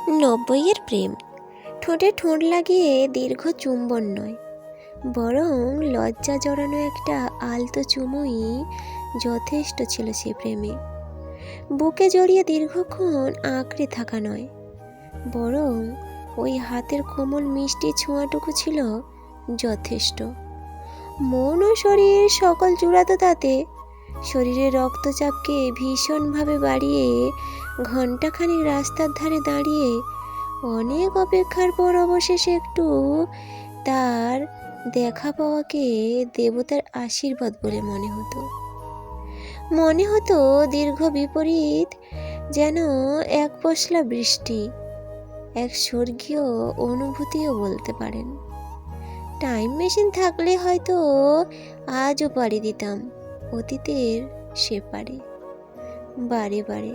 নব্বইয়ের প্রেম ঠোঁটে ঠোঁট লাগিয়ে দীর্ঘ চুম্বন নয়, বরং লজ্জা জড়ানো একটা আলতো চুমুই যথেষ্ট ছিল সে প্রেমে। বুকে জড়িয়ে দীর্ঘক্ষণ আঁকড়ে থাকা নয়, বরং ওই হাতের কোমল মিষ্টি ছোঁয়াটুকু ছিল যথেষ্ট। মন ও শরীর সকল জুড়াতো তাতে। শরীরের রক্তচাপকে ভীষণভাবে বাড়িয়ে ঘণ্টাখানিক রাস্তার ধারে দাঁড়িয়ে অনেক অপেক্ষার পর অবশেষে একটু তার দেখা পাওয়াকে দেবতার আশীর্বাদ বলে মনে হতো দীর্ঘ বিপরীত যেন এক পশলা বৃষ্টি, এক স্বর্গীয় অনুভূতিও বলতে পারেন। টাইম মেশিন থাকলে হয়তো আজও পাড়ি দিতাম অতীতের সে পারে, বারে বারে।